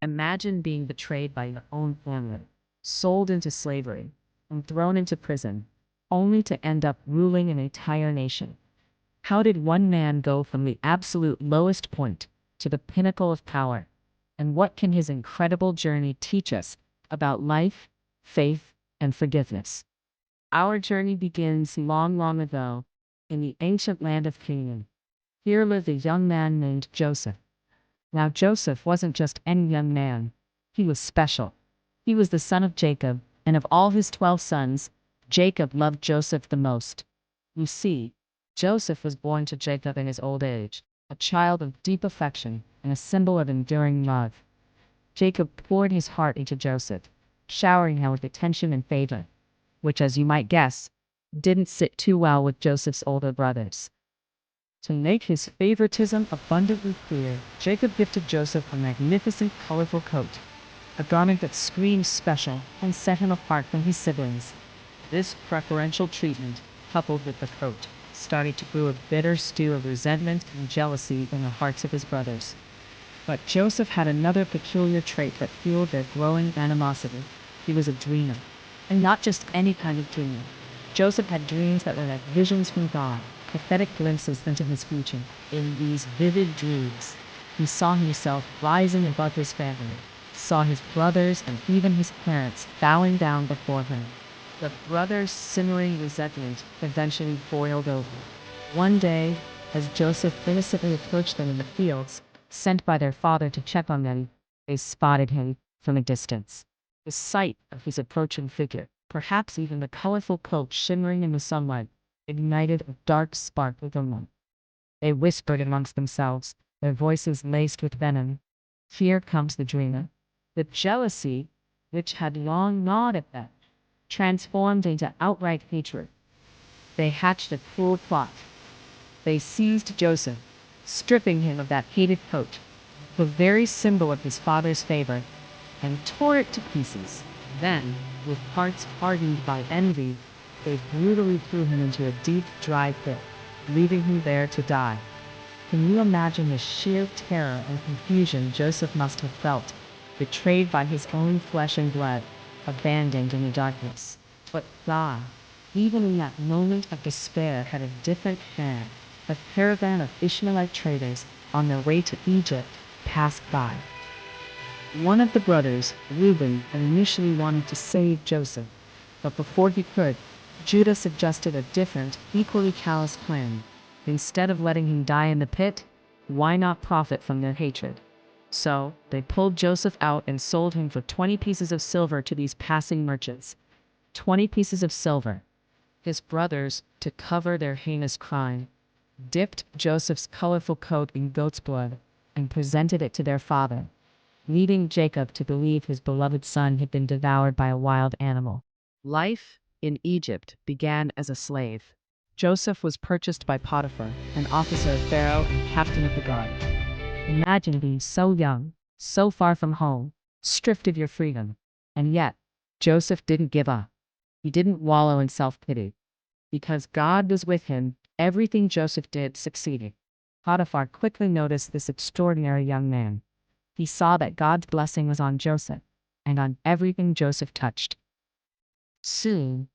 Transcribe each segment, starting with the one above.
Imagine being betrayed by your own family, sold into slavery, and thrown into prison, only to end up ruling an entire nation. How did one man go from the absolute lowest point to the pinnacle of power? And what can his incredible journey teach us about life, faith, and forgiveness? Our journey begins long, long ago in the ancient land of Canaan. Here lived a young man named Joseph. Now, Joseph wasn't just any young man. He was special. He was the son of Jacob, and of all his 12 sons, Jacob loved Joseph the most. You see, Joseph was born to Jacob in his old age, a child of deep affection and a symbol of enduring love. Jacob poured his heart into Joseph, showering him with attention and favor, which, as you might guess, didn't sit too well with Joseph's older brothers. To make his favoritism abundantly clear, Jacob gifted Joseph a magnificent, colorful coat, a garment that screamed special and set him apart from his siblings. This preferential treatment, coupled with the coat, started to brew a bitter stew of resentment and jealousy in the hearts of his brothers. But Joseph had another peculiar trait that fueled their growing animosity. He was a dreamer, and not just any kind of dreamer. Joseph had dreams that were like visions from God, prophetic glimpses into his future. In these vivid dreams, he saw himself rising above his family, saw his brothers and even his parents bowing down before him. The brothers' simmering resentment eventually boiled over. One day, as Joseph innocently approached them in the fields, sent by their father to check on them, they spotted him from a distance. The sight of his approaching figure, perhaps even the colorful coat shimmering in the sunlight, ignited a dark spark within them. They whispered amongst themselves, their voices laced with venom. Here comes the dreamer. The jealousy, which had long gnawed at them, transformed into outright hatred. They hatched a cruel plot. They seized Joseph, stripping him of that hated coat, the very symbol of his father's favor, and tore it to pieces. Then, with hearts hardened by envy, they brutally threw him into a deep, dry pit, leaving him there to die. Can you imagine the sheer terror and confusion Joseph must have felt, betrayed by his own flesh and blood, abandoned in the darkness? But God, even in that moment of despair, had a different plan. A caravan of Ishmaelite traders on their way to Egypt passed by. One of the brothers, Reuben, initially wanted to save Joseph, but before he could, Judah suggested a different, equally callous plan. Instead of letting him die in the pit, why not profit from their hatred? So, they pulled Joseph out and sold him for 20 pieces of silver to these passing merchants. 20 pieces of silver. His brothers, to cover their heinous crime, dipped Joseph's colorful coat in goat's blood and presented it to their father, leading Jacob to believe his beloved son had been devoured by a wild animal. Life in Egypt began as a slave. Joseph was purchased by Potiphar, an officer of Pharaoh and captain of the guard. Imagine being so young, so far from home, stripped of your freedom. And yet, Joseph didn't give up. He didn't wallow in self-pity. Because God was with him, everything Joseph did succeeded. Potiphar quickly noticed this extraordinary young man. He saw that God's blessing was on Joseph, and on everything Joseph touched. Soon,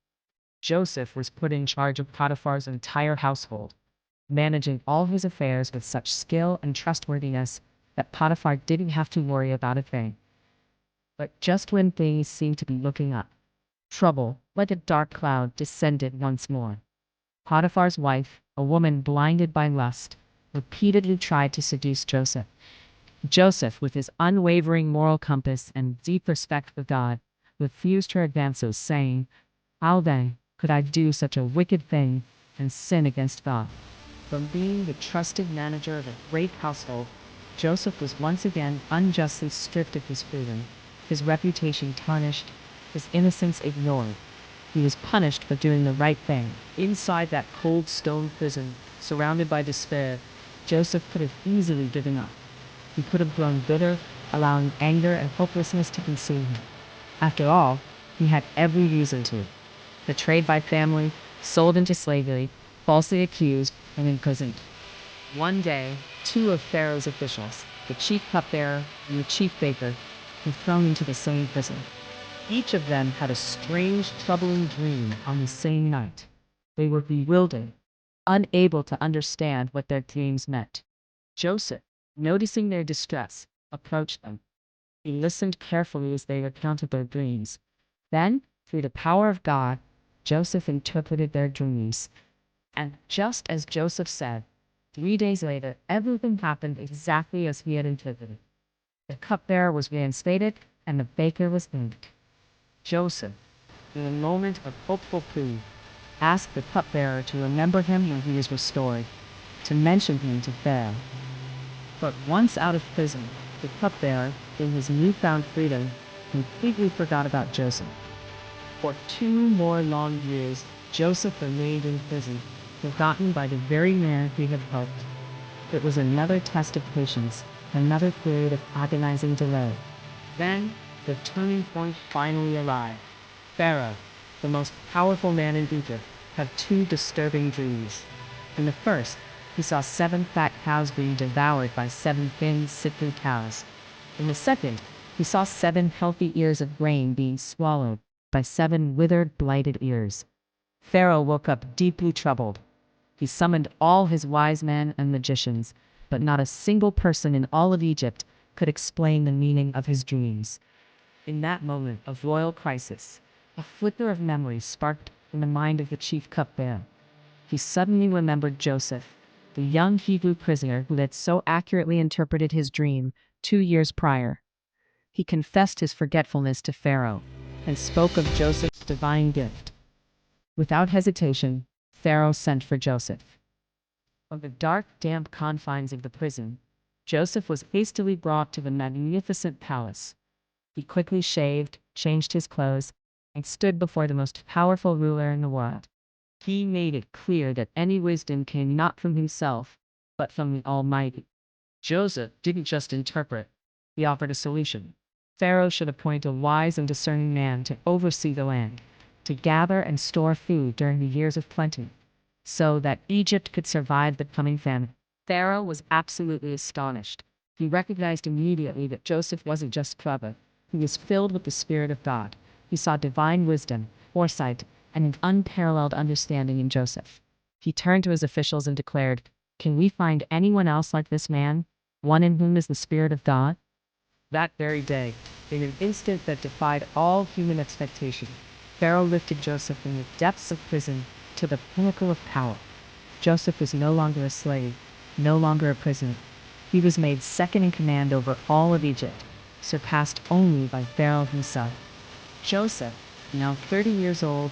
Joseph was put in charge of Potiphar's entire household, managing all his affairs with such skill and trustworthiness that Potiphar didn't have to worry about a thing. But just when things seemed to be looking up, trouble, like a dark cloud, descended once more. Potiphar's wife, a woman blinded by lust, repeatedly tried to seduce Joseph. Joseph, with his unwavering moral compass and deep respect for God, refused her advances, saying, "How then could I do such a wicked thing and sin against God?" From being the trusted manager of a great household, Joseph was once again unjustly stripped of his freedom, his reputation tarnished, his innocence ignored. He was punished for doing the right thing. Inside that cold stone prison, surrounded by despair, Joseph could have easily given up. He could have grown bitter, allowing anger and hopelessness to consume him. After all, he had every reason to. Betrayed by family, sold into slavery, falsely accused, and imprisoned. One day, two of Pharaoh's officials, the chief cupbearer and the chief baker, were thrown into the same prison. Each of them had a strange, troubling dream on the same night. They were bewildered, unable to understand what their dreams meant. Joseph, noticing their distress, approached them. He listened carefully as they recounted their dreams. Then, through the power of God, Joseph interpreted their dreams. And just as Joseph said, 3 days later, everything happened exactly as he had interpreted. The cupbearer was reinstated, and the baker was hanged. Joseph, in a moment of hopeful plea, asked the cupbearer to remember him when he is restored, to mention him to Pharaoh. But once out of prison, the cupbearer, in his newfound freedom, completely forgot about Joseph. For 2 more long years, Joseph remained in prison, forgotten by the very man he had helped. It was another test of patience, another period of agonizing delay. Then, the turning point finally arrived. Pharaoh, the most powerful man in Egypt, had 2 disturbing dreams. In the first, he saw 7 fat cows being devoured by 7 thin, sickly cows. In the second, he saw 7 healthy ears of grain being swallowed by 7 withered, blighted ears. Pharaoh woke up deeply troubled. He summoned all his wise men and magicians, but not a single person in all of Egypt could explain the meaning of his dreams. In that moment of royal crisis, a flicker of memory sparked in the mind of the chief cupbearer. He suddenly remembered Joseph, the young Hebrew prisoner who had so accurately interpreted his dream 2 years prior. He confessed his forgetfulness to Pharaoh and spoke of Joseph's divine gift. Without hesitation, Pharaoh sent for Joseph. On the dark, damp confines of the prison, Joseph was hastily brought to the magnificent palace. He quickly shaved, changed his clothes, and stood before the most powerful ruler in the world. He made it clear that any wisdom came not from himself, but from the Almighty. Joseph didn't just interpret, he offered a solution. Pharaoh should appoint a wise and discerning man to oversee the land, to gather and store food during the years of plenty, so that Egypt could survive the coming famine. Pharaoh was absolutely astonished. He recognized immediately that Joseph wasn't just clever. He was filled with the Spirit of God. He saw divine wisdom, foresight, and an unparalleled understanding in Joseph. He turned to his officials and declared, "Can we find anyone else like this man, one in whom is the Spirit of God?" That very day, in an instant that defied all human expectation, Pharaoh lifted Joseph from the depths of prison to the pinnacle of power. Joseph was no longer a slave, no longer a prisoner. He was made second in command over all of Egypt, surpassed only by Pharaoh himself. Joseph, now 30 years old,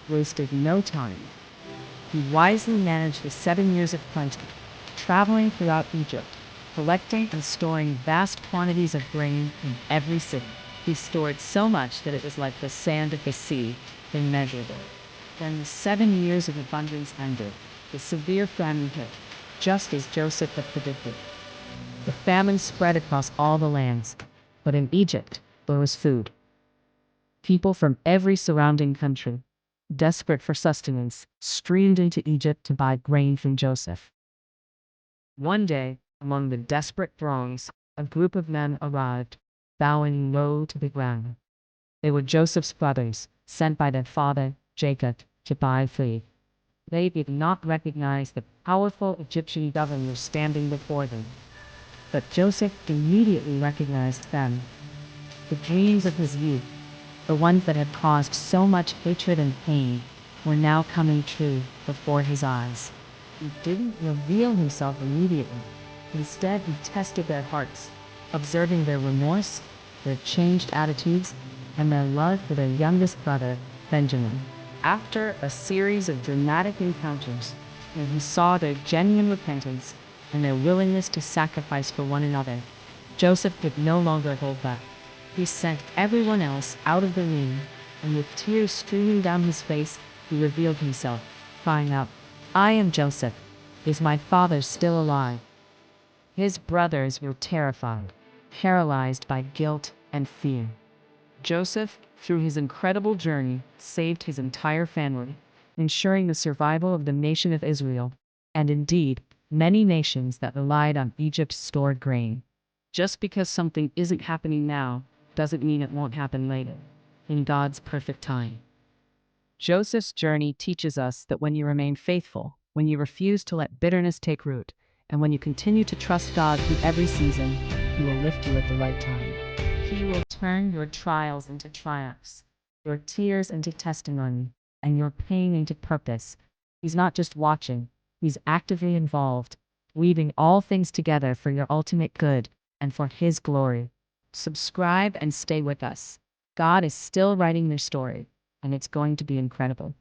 wasted no time. He wisely managed the 7 years of plenty, traveling throughout Egypt, collecting and storing vast quantities of grain in every city. He stored so much that it was like the sand of the sea, immeasurable. Then the 7 years of abundance ended. The severe famine hit, just as Joseph had predicted. The famine spread across all the lands, but in Egypt there was food. People from every surrounding country, desperate for sustenance, streamed into Egypt to buy grain from Joseph. One day, among the desperate throngs, a group of men arrived, bowing low to the ground. They were Joseph's brothers, sent by their father, Jacob, to buy food. They did not recognize the powerful Egyptian governor standing before them, but Joseph immediately recognized them. The dreams of his youth, the ones that had caused so much hatred and pain, were now coming true before his eyes. He didn't reveal himself immediately. Instead, he tested their hearts, observing their remorse, their changed attitudes, and their love for their youngest brother, Benjamin. After a series of dramatic encounters, when he saw their genuine repentance and their willingness to sacrifice for one another, Joseph could no longer hold back. He sent everyone else out of the room, and with tears streaming down his face, he revealed himself, crying out, "I am Joseph. Is my father still alive?" His brothers were terrified, paralyzed by guilt and fear. Joseph, through his incredible journey, saved his entire family, ensuring the survival of the nation of Israel, and indeed, many nations that relied on Egypt's stored grain. Just because something isn't happening now doesn't mean it won't happen later, in God's perfect time. Joseph's journey teaches us that when you remain faithful, when you refuse to let bitterness take root, and when you continue to trust God through every season, He will lift you at the right time. He will turn your trials into triumphs, your tears into testimony, and your pain into purpose. He's not just watching, He's actively involved, weaving all things together for your ultimate good and for His glory. Subscribe and stay with us. God is still writing your story, and it's going to be incredible.